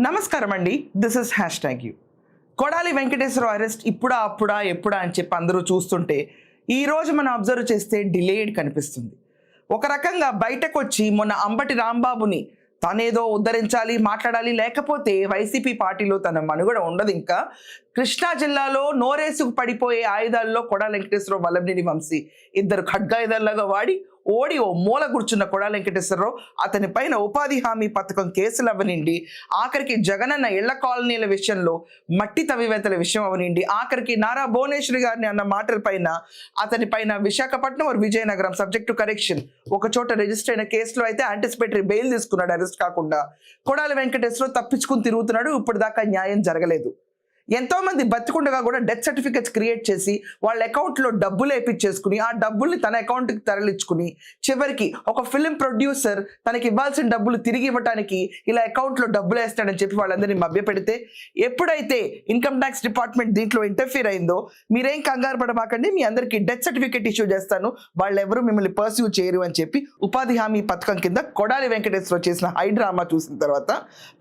నమస్కారం అండి. This is #యూ. కొడాలి వెంకటేశ్వరరావు అరెస్ట్ ఇప్పుడా అప్పుడా ఎప్పుడా అని చెప్పి అందరూ చూస్తుంటే ఈరోజు మనం అబ్జర్వ్ చేస్తే డిలేడ్ కనిపిస్తుంది. ఒక రకంగా బయటకు వచ్చి మొన్న అంబటి రాంబాబుని తనేదో ఉద్ధరించాలి, మాట్లాడాలి, లేకపోతే వైసీపీ పార్టీలో తన మనుగడ ఉండదు. ఇంకా కృష్ణా జిల్లాలో నోరేసుకు పడిపోయే ఆయుధాల్లో కొడాలి వెంకటేశ్వరరావు, వల్లభనేని వంశీ ఇద్దరు ఖడ్గాయుధాల్లాగా వాడి ఓడి ఓ మూల కూర్చున్న కొడాలి వెంకటేశ్వరరావు అతని పైన ఉపాధి హామీ పథకం కేసులు అవనిండి, ఆఖరికి జగనన్న ఇళ్ల కాలనీల విషయంలో మట్టి తవ్వివేతల విషయం అవనిండి, ఆఖరికి నారా భువనేశ్వరి గారిని అన్న మాటల పైన అతని పైన Visakhapatnam Vizianagaram subject to correction ఒక చోట రిజిస్టర్ అయిన కేసులో అయితే యాంటిసిపేటరీ బెయిల్ తీసుకున్నాడు. అరెస్ట్ కాకుండా కొడాలి వెంకటేశ్వరరావు తప్పించుకుని తిరుగుతున్నాడు. ఇప్పుడు దాకా న్యాయం జరగలేదు. ఎంతో మంది బతికుండగా కూడా డెత్ సర్టిఫికెట్స్ క్రియేట్ చేసి వాళ్ళ అకౌంట్లో డబ్బులు వేయించేసుకుని ఆ డబ్బుల్ని తన అకౌంట్కి తరలించుకుని చివరికి ఒక ఫిలిం ప్రొడ్యూసర్ తనకి ఇవ్వాల్సిన డబ్బులు తిరిగి ఇవ్వడానికి ఇలా అకౌంట్లో డబ్బులు వేస్తాడని చెప్పి వాళ్ళందరినీ మభ్యపెడితే ఎప్పుడైతే ఇన్కమ్ ట్యాక్స్ డిపార్ట్మెంట్ దీంట్లో ఇంటర్ఫీర్ అయిందో మీరేం కంగారు పడమాకండి, మీ అందరికీ డెత్ సర్టిఫికెట్ ఇష్యూ చేస్తాను, వాళ్ళు ఎవరు మిమ్మల్ని పర్స్యూ చేయరు అని చెప్పి ఉపాధి హామీ పథకం కింద కొడాలి వెంకటేశ్వరరావు చేసిన హై డ్రామా చూసిన తర్వాత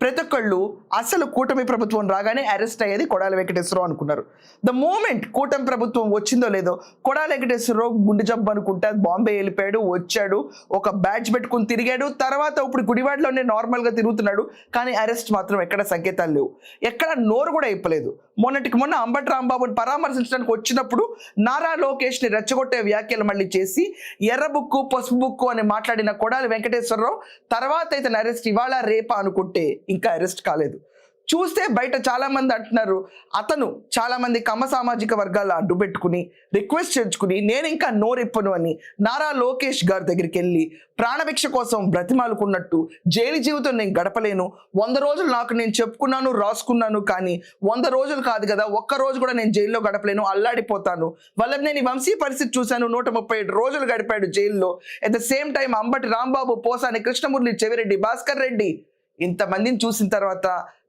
ప్రతి ఒక్కళ్ళు అసలు కూటమి ప్రభుత్వం రాగానే అరెస్ట్ అయ్యేది కొడాలి వెంకటేశ్వరరావు అనుకున్నారు. ద మూమెంట్ కూటమి ప్రభుత్వం వచ్చిందో లేదో కొడాలి వెంకటేశ్వరరావు గుండె జబ్బు అనుకుంటే బాంబే వెళ్ళిపోయాడు, వచ్చాడు, ఒక బ్యాడ్జ్ పెట్టుకుని తిరిగాడు. తర్వాత ఇప్పుడు గుడివాడలోనే నార్మల్గా తిరుగుతున్నాడు. కానీ అరెస్ట్ మాత్రం ఎక్కడ సంకేతాలు లేవు, ఎక్కడ నోరు కూడా ఇప్పలేదు. మొన్నటికి మొన్న అంబటి రాంబాబుని పరామర్శించడానికి వచ్చినప్పుడు నారా లోకేష్ని రెచ్చగొట్టే వ్యాఖ్యలు మళ్ళీ చేసి ఎర్ర బుక్కు పసుపు బుక్కు అని మాట్లాడిన కొడాలి వెంకటేశ్వరరావు తర్వాత అయితే అరెస్ట్ ఇవాళ రేపా అనుకుంటే ఇంకా అరెస్ట్ కాలేదు. చూస్తే బయట చాలా మంది అంటున్నారు అతను చాలా మంది కమ్మ సామాజిక వర్గాల అడ్డు పెట్టుకుని రిక్వెస్ట్ చేర్చుకుని నేను ఇంకా నోరిప్పను అని నారా లోకేష్ గారి దగ్గరికి వెళ్ళి ప్రాణభిక్ష కోసం బ్రతిమాలుకున్నట్టు జైలు జీవితం నేను గడపలేను, 100 రోజులు నాకు నేను చెప్పుకున్నాను రాసుకున్నాను, కానీ 100 రోజులు కాదు కదా, ఒక్క రోజు కూడా నేను జైల్లో గడపలేను, అల్లాడిపోతాను. వల్లభనేని వంశీ పరిస్థితి చూశాను, 137 రోజులు గడిపాడు జైల్లో. At the same time Ambati Rambabu, Posani Krishnamurali, Chevireddy, Bhaskar Reddy ఇంతమందిని చూసిన తర్వాత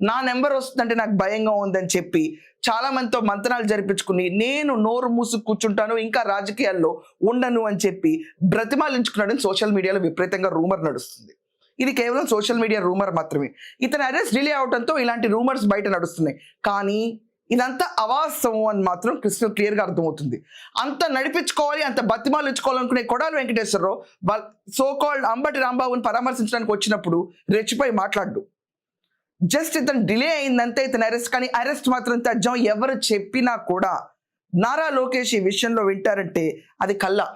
నా నెంబర్ వస్తుందంటే నాకు భయంగా ఉందని చెప్పి చాలా మందితో మంతనాలు జరిపించుకుని నేను నోరు మూసుకు కూర్చుంటాను, ఇంకా రాజకీయాల్లో ఉండను అని చెప్పి బ్రతిమాలించుకున్నాడని సోషల్ మీడియాలో విపరీతంగా రూమర్ నడుస్తుంది. ఇది కేవలం సోషల్ మీడియా రూమర్ మాత్రమే. ఇతని అరెస్ట్ డిలే అవడంతో ఇలాంటి రూమర్స్ బయట నడుస్తున్నాయి. కానీ ఇదంతా అవాస్తవం అని మాత్రం క్లియర్గా అర్థమవుతుంది. అంత నడిపించుకోవాలి, అంత బతిమాలించుకోవాలనుకునే కొడాలి వెంకటేశ్వరరావు సో కాల్డ్ అంబటి రాంబాబుని పరామర్శించడానికి వచ్చినప్పుడు రెచ్చిపోయి మాట్లాడు. జస్ట్ ఇతను డిలే అయిందంతే ఇతను అరెస్ట్. కానీ అరెస్ట్ మాత్రం తజ్జం. ఎవరు చెప్పినా కూడా నారా లోకేష్ ఈ విషయంలో వింటారంటే అది కల్లా.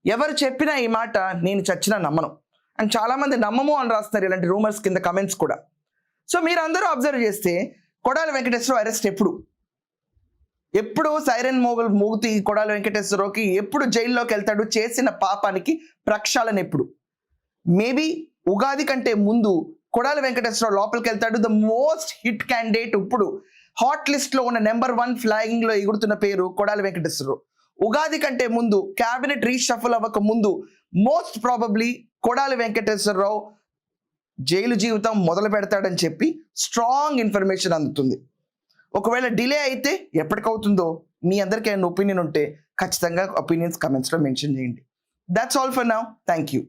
ఎవరు చెప్పినా ఈ మాట నేను చచ్చినా నమ్మను అండ్ చాలా మంది నమ్మము అని రాస్తున్నారు ఇలాంటి రూమర్స్ కింద కమెంట్స్ కూడా. సో మీరు అందరూ అబ్జర్వ్ చేస్తే కొడాలి వెంకటేశ్వరరావు అరెస్ట్ ఎప్పుడు సైరన్ మోగుతూ కొడాలి వెంకటేశ్వరరావుకి ఎప్పుడు జైల్లోకి వెళ్తాడు, చేసిన పాపానికి ప్రక్షాళన ఎప్పుడు? మేబీ ఉగాది కంటే ముందు కొడాలి వెంకటేశ్వరరావు లోపలికి వెళ్తాడు. ద మోస్ట్ హిట్ క్యాండిడేట్ ఇప్పుడు హాట్ లిస్ట్ లో ఉన్న నెంబర్ 1 ఫ్లయింగ్ లో ఎగురుతున్న పేరు కొడాలి వెంకటేశ్వరరావు. ఉగాది కంటే ముందు క్యాబినెట్ రీషఫల్ అవ్వక ముందు most probably Kodali Venkateswararao jail జీవితం మొదలు పెడతాడని చెప్పి స్ట్రాంగ్ ఇన్ఫర్మేషన్ అందుతుంది. ఒకవేళ డిలే అయితే ఎప్పటికవుతుందో మీ అందరికీ ఏమైనా ఒపీనియన్ ఉంటే ఖచ్చితంగా ఒపీనియన్స్ కమెంట్స్లో మెన్షన్ చేయండి. That's all for now. Thank you.